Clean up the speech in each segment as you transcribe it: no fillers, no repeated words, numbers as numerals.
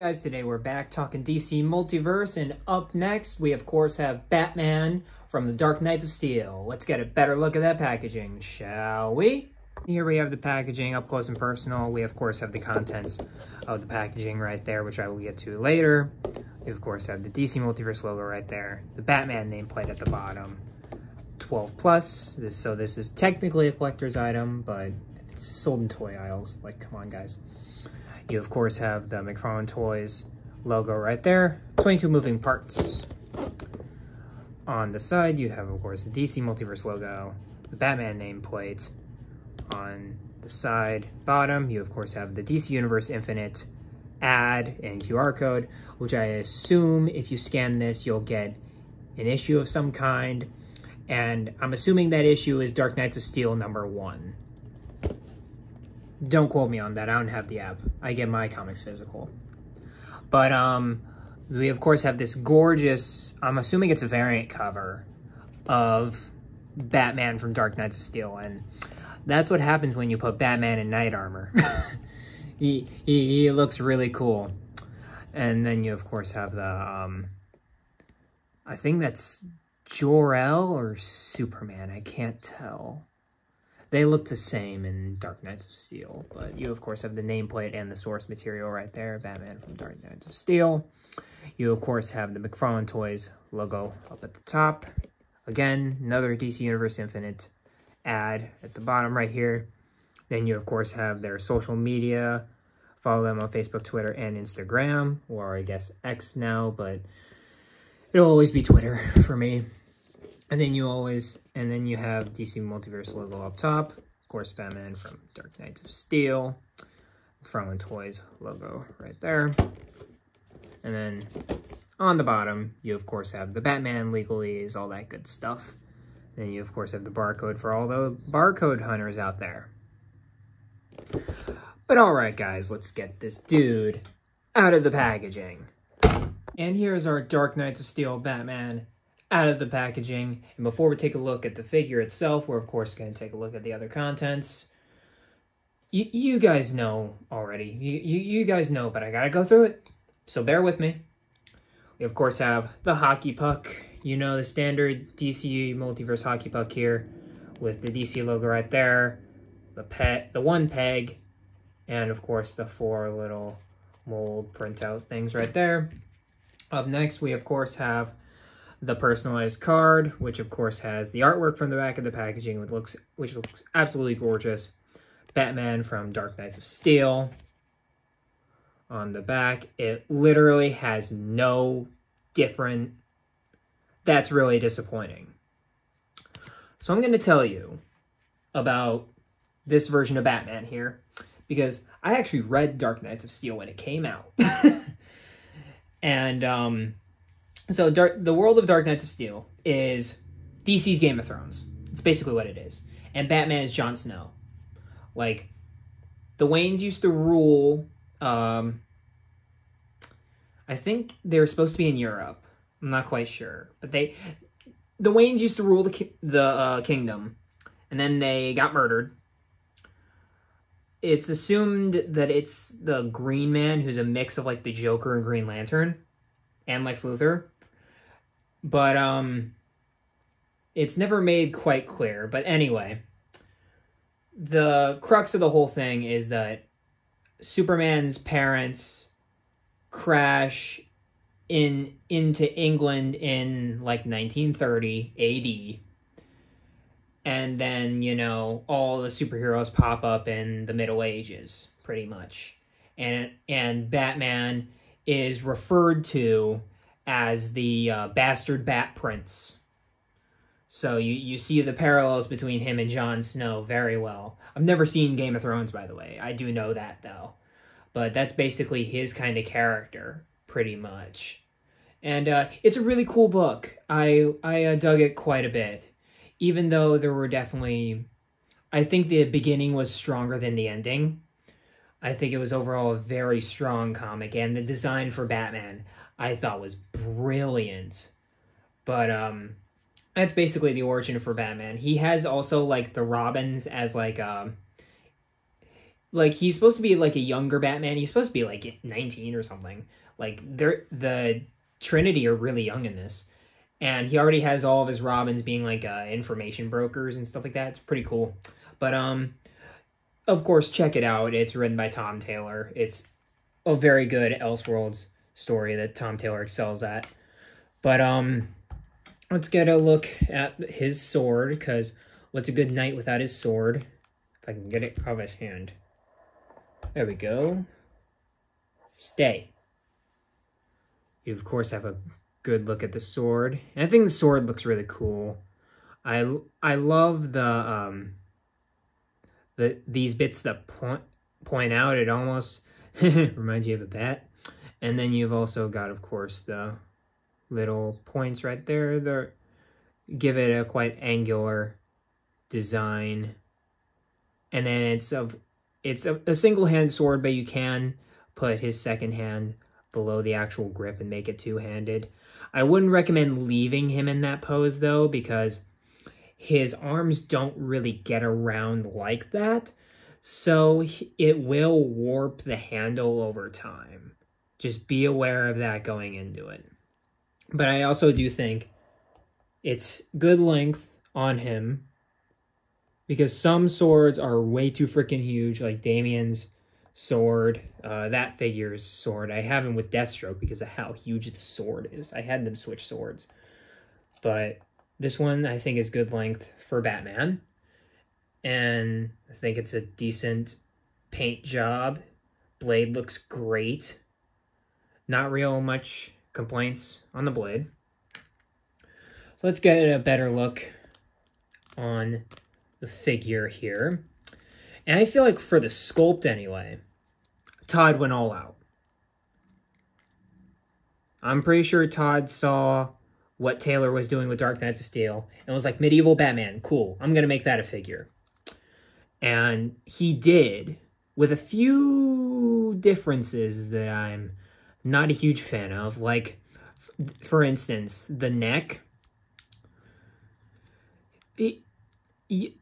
Guys, today we're back talking DC Multiverse, and up next we of course have Batman from the Dark Knights of Steel. Let's get a better look at that packaging, shall we? Here we have the packaging up close and personal. We of course have the contents of the packaging right there, which I will get to later. We of course have the DC Multiverse logo right there, the Batman nameplate at the bottom, 12 plus. So this is technically a collector's item, but it's sold in toy aisles. Like, come on, guys. You, of course, have the McFarlane Toys logo right there. 22 moving parts. On the side, you have, of course, the DC Multiverse logo, the Batman nameplate. On the side bottom, you, of course, have the DC Universe Infinite ad and QR code, which I assume if you scan this, you'll get an issue of some kind. And I'm assuming that issue is Dark Knights of Steel #1. Don't quote me on that. I don't have the app. I get my comics physical. But we of course have this gorgeous, I'm assuming it's a variant cover of Batman from Dark Knights of Steel, and that's what happens when you put Batman in knight armor. he looks really cool. And then you of course have the I think that's Jor-El or Superman. I can't tell. They look the same in Dark Knights of Steel, but you, of course, have the nameplate and the source material right there, Batman from Dark Knights of Steel. You, of course, have the McFarlane Toys logo up at the top. Again, another DC Universe Infinite ad at the bottom right here. Then you, of course, have their social media. Follow them on Facebook, Twitter, and Instagram, or I guess X now, but it'll always be Twitter for me. And then you have DC Multiverse logo up top. Of course, Batman from Dark Knights of Steel. McFarlane Toys logo right there. And then on the bottom, you of course have the Batman legalese, all that good stuff. Then you of course have the barcode for all the barcode hunters out there. But alright guys, let's get this dude out of the packaging. And here's our Dark Knights of Steel Batman out of the packaging. And before we take a look at the figure itself, we're of course going to take a look at the other contents. You guys know already. You guys know, but I gotta go through it, so bear with me. We of course have the hockey puck. You know, the standard DC Multiverse hockey puck here with the DC logo right there, the one peg, and of course the 4 little mold printout things right there. Up next, we of course have the personalized card, which of course has the artwork from the back of the packaging, which looks absolutely gorgeous. Batman from Dark Knights of Steel. On the back, it literally has no different. That's really disappointing. So I'm going to tell you about this version of Batman here, because I actually read Dark Knights of Steel when it came out. And so the world of Dark Knights of Steel is DC's Game of Thrones. It's basically what it is. And Batman is Jon Snow. Like, the Waynes used to rule, I think they were supposed to be in Europe. I'm not quite sure. But the Waynes used to rule the kingdom. And then they got murdered. It's assumed that it's the Green Man, who's a mix of, like, the Joker and Green Lantern. And Lex Luthor. But, it's never made quite clear. But anyway, the crux of the whole thing is that Superman's parents crash into England in, like, 1930 AD. And then, you know, all the superheroes pop up in the Middle Ages, pretty much. And Batman is referred to as the bastard Bat Prince. So you see the parallels between him and Jon Snow very well. I've never seen Game of Thrones, by the way. I do know that, though. But that's basically his kind of character, pretty much. And it's a really cool book. I dug it quite a bit. Even though there were definitely... I think the beginning was stronger than the ending. I think it was overall a very strong comic. And the design for Batman, I thought, was brilliant. But that's basically the origin for Batman. He has also, like, the Robins as, like, like, he's supposed to be like a younger Batman. He's supposed to be like 19 or something. Like, the Trinity are really young in this. And he already has all of his Robins being like information brokers and stuff like that. It's pretty cool. But of course, check it out. It's written by Tom Taylor. It's a very good Elseworlds story that Tom Taylor excels at. But let's get a look at his sword, because what's a good knight without his sword? If I can get it out of his hand. There we go. Stay. You, of course, have a good look at the sword. And I think the sword looks really cool. I love these bits that point out. It almost reminds you of a bat. And then you've also got, of course, the little points right there that give it a quite angular design. And then it's a single-hand sword, but you can put his second hand below the actual grip and make it two-handed. I wouldn't recommend leaving him in that pose, though, because his arms don't really get around like that, so it will warp the handle over time. Just be aware of that going into it. But I also do think it's good length on him, because some swords are way too freaking huge, like Damian's sword, that figure's sword. I have him with Deathstroke because of how huge the sword is. I had them switch swords. But this one, I think, is good length for Batman. And I think it's a decent paint job. Blade looks great. Not real much complaints on the blade. So let's get a better look on the figure here. And I feel like for the sculpt anyway, Todd went all out. I'm pretty sure Todd saw what Taylor was doing with Dark Knights of Steel and was like, medieval Batman, cool, I'm going to make that a figure. And he did, with a few differences that I'm not a huge fan of. Like, for instance, the neck.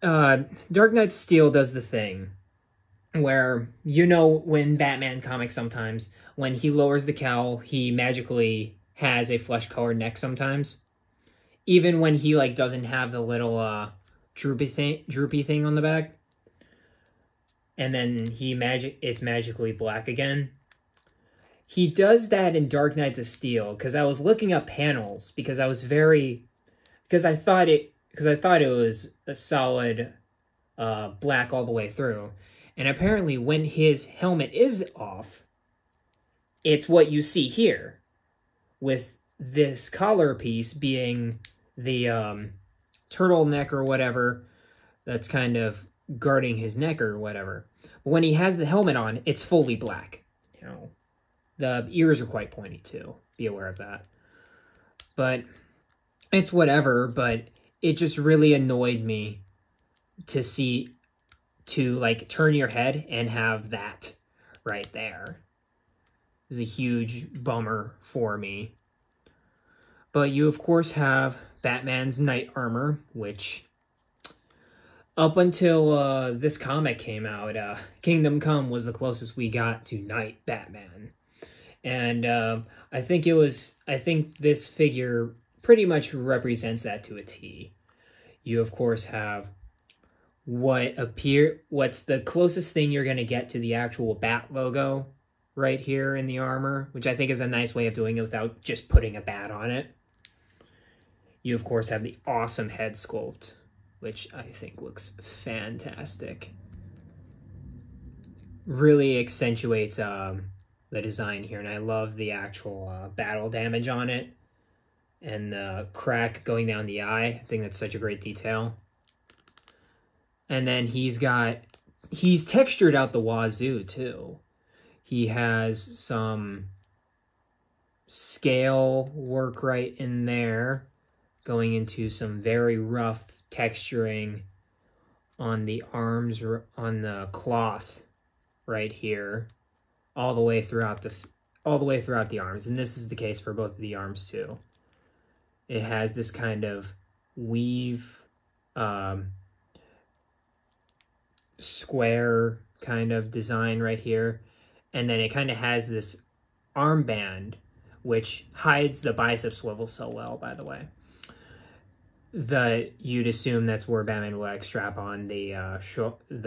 Dark Knights of Steel does the thing where, you know, when Batman comics sometimes, when he lowers the cowl, he magically has a flesh-colored neck sometimes. Even when he, like, doesn't have the little droopy thing on the back. And then it's magically black again. He does that in Dark Knights of Steel, because I was looking up panels, because I thought it was a solid black all the way through. And apparently when his helmet is off, it's what you see here, with this collar piece being the turtleneck or whatever that's kind of guarding his neck or whatever. But when he has the helmet on, it's fully black. You know, the ears are quite pointy too. Be aware of that. But it's whatever, but it just really annoyed me to like turn your head and have that right there. It was a huge bummer for me. But you, of course, have Batman's knight armor, which up until this comic came out, Kingdom Come was the closest we got to Knight Batman. And I think this figure pretty much represents that to a T. You, of course, have what's the closest thing you're going to get to the actual bat logo right here in the armor, which I think is a nice way of doing it without just putting a bat on it. You, of course, have the awesome head sculpt, which I think looks fantastic. Really accentuates the design here, and I love the actual battle damage on it and the crack going down the eye. I think that's such a great detail. And then he's textured out the wazoo too. He has some scale work right in there, going into some very rough texturing on the arms, on the cloth right here, all the way throughout the arms. And this is the case for both of the arms too. It has this kind of weave, square kind of design right here. And then it kind of has this armband, which hides the bicep swivel so well, by the way. You'd assume that's where Batman will like strap on the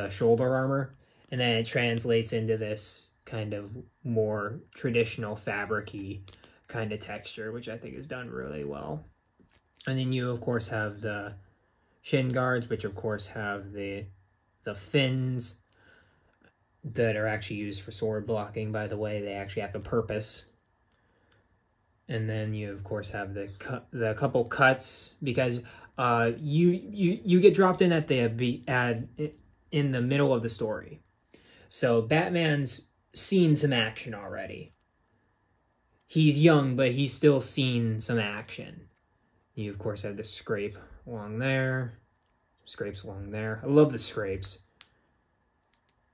shoulder armor. And then it translates into this kind of more traditional fabric-y kind of texture, which I think is done really well. And then you, of course, have the shin guards, which, of course, have the fins that are actually used for sword blocking, by the way. They actually have a purpose. And then you, of course, have the couple cuts, because you get dropped in in the middle of the story. So Batman's seen some action already. He's young, but he's still seen some action. You, of course, have the scrape along there. Scrapes along there. I love the scrapes.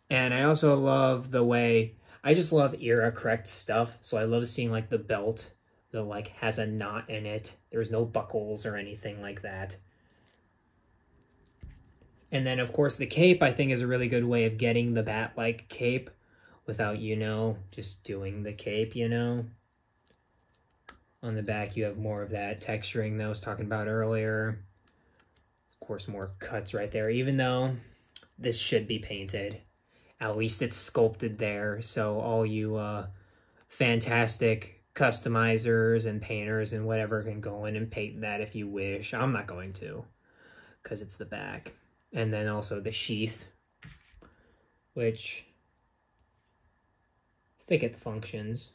And I also love the way... I just love era-correct stuff. So I love seeing, like, the belt that, like, has a knot in it. There's no buckles or anything like that. And then, of course, the cape, I think, is a really good way of getting the bat-like cape without, just doing the cape, On the back, you have more of that texturing that I was talking about earlier. Of course, more cuts right there, even though this should be painted. At least it's sculpted there, so all you fantastic customizers and painters and whatever can go in and paint that if you wish. I'm not going to, because it's the back. And then also the sheath, which I think it functions.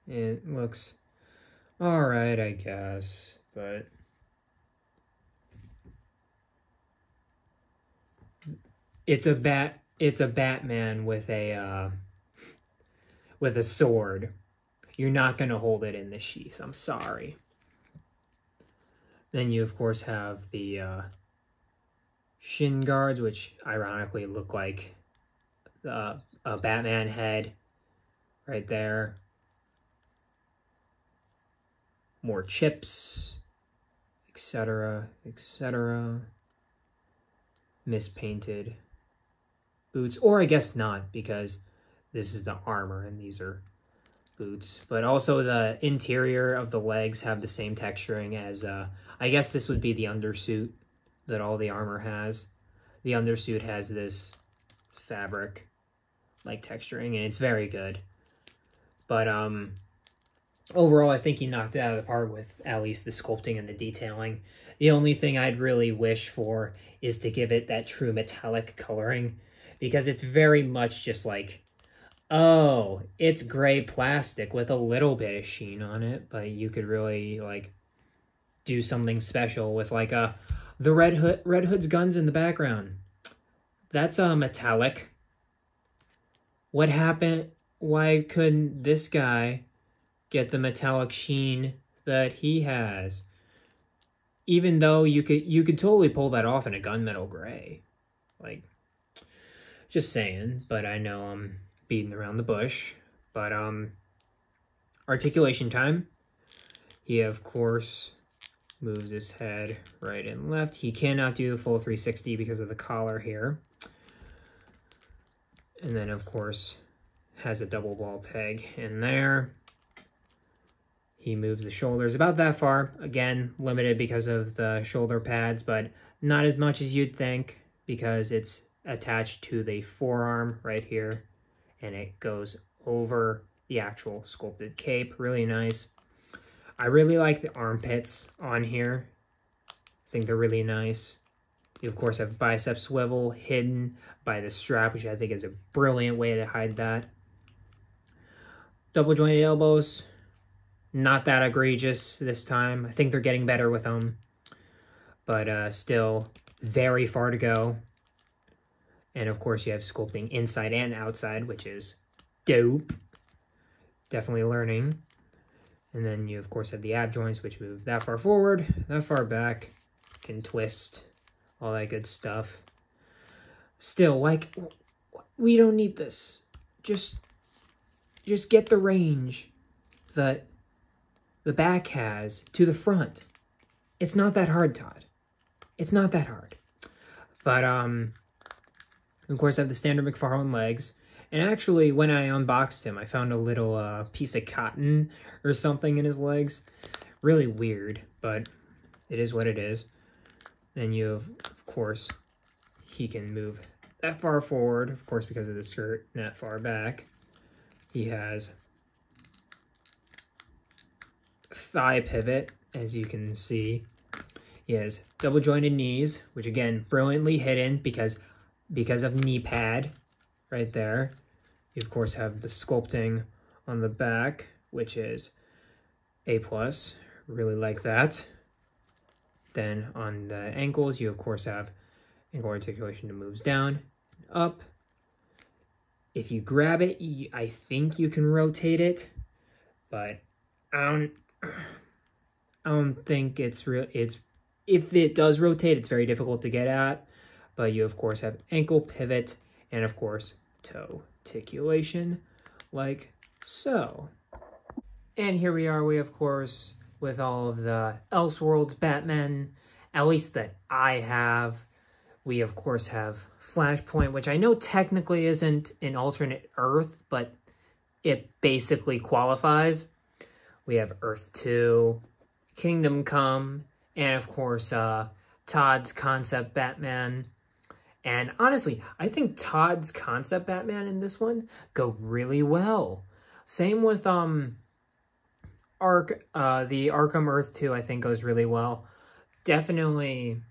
It looks all right, I guess, but it's a Batman with a sword. You're not going to hold it in the sheath. I'm sorry. Then you, of course, have the shin guards, which ironically look like a Batman head right there. More chips, etc., etc. Mispainted boots. Or I guess not, because this is the armor and these are boots. But also the interior of the legs have the same texturing as, I guess this would be the undersuit that all the armor has. The undersuit has this fabric-like texturing, and it's very good. But, overall, I think he knocked it out of the park with at least the sculpting and the detailing. The only thing I'd really wish for is to give it that true metallic coloring, because it's very much just like, oh, it's gray plastic with a little bit of sheen on it, but you could really, like, do something special with, like, the Red Hood's guns in the background. That's metallic. What happened? Why couldn't this guy get the metallic sheen that he has? Even though you could totally pull that off in a gunmetal gray. Like, just saying. But I know I'm beating around the bush. But articulation time. He, of course, moves his head right and left. He cannot do the full 360 because of the collar here. And then, of course, has a double ball peg in there. He moves the shoulders about that far. Again, limited because of the shoulder pads, but not as much as you'd think, because it's attached to the forearm right here, and it goes over the actual sculpted cape. Really nice. I really like the armpits on here. I think they're really nice. You, of course, have bicep swivel hidden by the strap, which I think is a brilliant way to hide that. Double jointed elbows. Not that egregious this time. I think they're getting better with them. But still very far to go. And of course you have sculpting inside and outside, which is dope. Definitely learning. And then you of course have the ab joints, which move that far forward, that far back. Can twist. All that good stuff. Still, like, we don't need this. Just get the range that the back has to the front. It's not that hard, Todd. It's not that hard. But, of course, I have the standard McFarlane legs. And actually, when I unboxed him, I found a little piece of cotton or something in his legs. Really weird, but it is what it is. Then you have, of course, he can move that far forward, of course, because of the skirt, and that far back. He has thigh pivot, as you can see. He has double jointed knees, which again, brilliantly hidden because of knee pad right there. You of course have the sculpting on the back, which is A+. Really like that. Then on the ankles, you of course have ankle articulation that moves down, up. If you grab it, I think you can rotate it, but I don't think it's real. If it does rotate, it's very difficult to get at. But you of course have ankle pivot and of course toe articulation, like so. And here we are. We of course with all of the Elseworlds Batman, at least that I have. We of course have Flashpoint, which I know technically isn't an alternate Earth, but it basically qualifies. We have Earth 2, Kingdom Come, and of course Todd's concept Batman. And honestly, I think Todd's concept Batman in this one go really well. Same with the Arkham Earth 2, I think goes really well. Definitely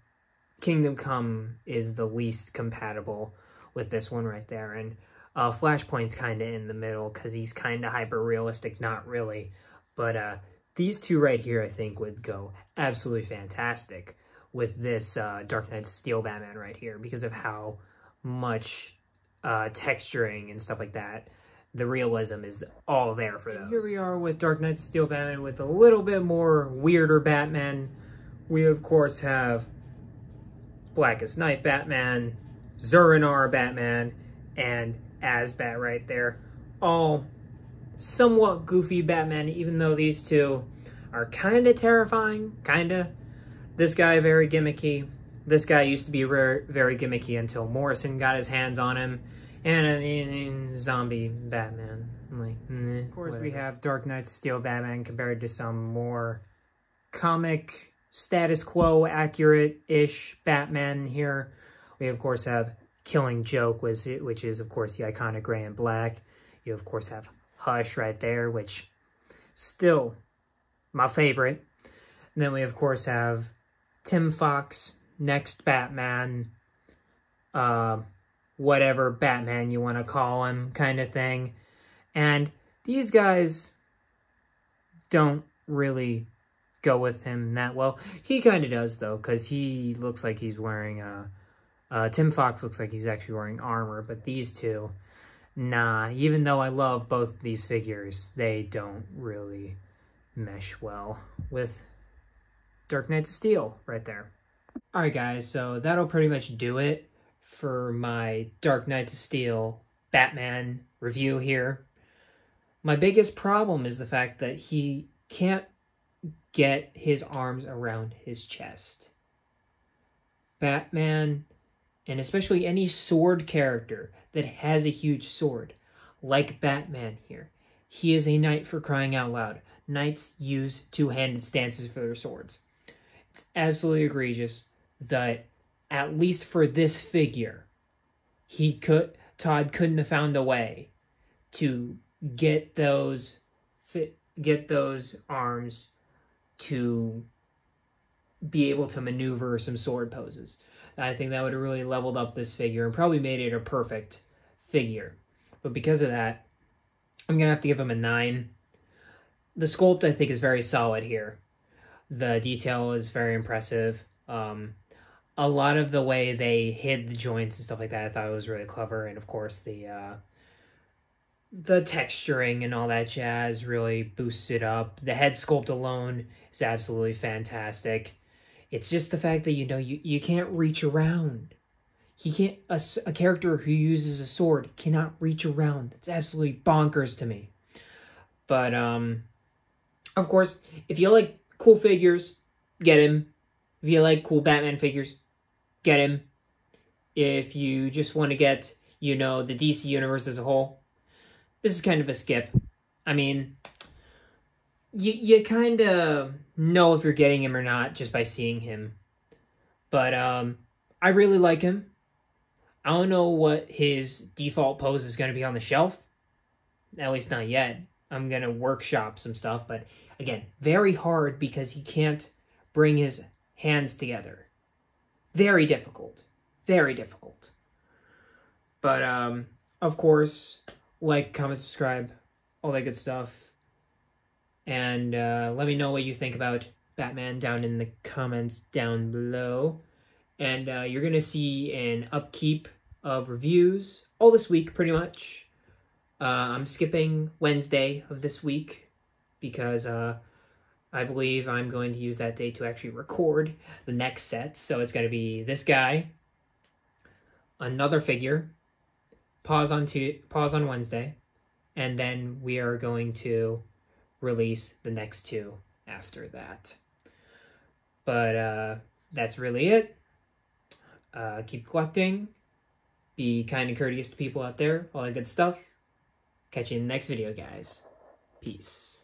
Kingdom Come is the least compatible with this one right there. And Flashpoint's kind of in the middle because he's kind of hyper-realistic, not really. But these two right here, I think, would go absolutely fantastic with this Dark Knight Steel Batman right here because of how much texturing and stuff like that. The realism is all there for those. Here we are with Dark Knight Steel Batman with a little bit more weirder Batman. We, of course, have Blackest Night Batman, Zur-En-Arrh Batman, and Asbat right there. All somewhat goofy Batman, even though these two are kind of terrifying, kind of. This guy, very gimmicky. This guy used to be very gimmicky until Morrison got his hands on him. And zombie Batman. Like, of course, whatever. We have Dark Knight Steel Batman compared to some more comic, status quo, accurate-ish Batman here. We, of course, have Killing Joke, which is, of course, the iconic gray and black. You, of course, have Hush right there, which still my favorite. And then we, of course, have Tim Fox, Next Batman, whatever Batman you want to call him kind of thing. And these guys don't really go with him that well. He kind of does, though, because he looks like he's wearing Tim Fox looks like he's actually wearing armor, but these two, nah. Even though I love both of these figures, they don't really mesh well with Dark Knights of Steel right there. Alright guys, so that'll pretty much do it for my Dark Knights of Steel Batman review here. My biggest problem is the fact that he can't get his arms around his chest. Batman, and especially any sword character that has a huge sword, like Batman here, he is a knight for crying out loud. Knights use two-handed stances for their swords. It's absolutely egregious that, at least for this figure, Todd couldn't have found a way to get those arms to be able to maneuver some sword poses. I think that would have really leveled up this figure and probably made it a perfect figure. But because of that, I'm going to have to give him a 9. The sculpt, I think, is very solid here. The detail is very impressive. A lot of the way they hid the joints and stuff like that, I thought it was really clever. And, of course, the texturing and all that jazz really boosts it up. The head sculpt alone is absolutely fantastic. It's just the fact that, you can't reach around. He can't, a character who uses a sword cannot reach around. It's absolutely bonkers to me. But, of course, if you like cool figures, get him. If you like cool Batman figures, get him. If you just want to get, you know, the DC universe as a whole, this is kind of a skip. I mean, you kind of know if you're getting him or not just by seeing him. But I really like him. I don't know what his default pose is going to be on the shelf. At least not yet. I'm going to workshop some stuff. But again, very hard because he can't bring his hands together. Very difficult. Very difficult. But, of course, like, comment, subscribe, all that good stuff. And let me know what you think about Batman down in the comments down below. And you're going to see an upkeep of reviews all this week, pretty much. I'm skipping Wednesday of this week because I believe I'm going to use that day to actually record the next set. So it's going to be this guy, another figure, pause on Wednesday, and then we are going to release the next two after that. But that's really it. Keep collecting. Be kind and courteous to people out there. All that good stuff. Catch you in the next video, guys. Peace.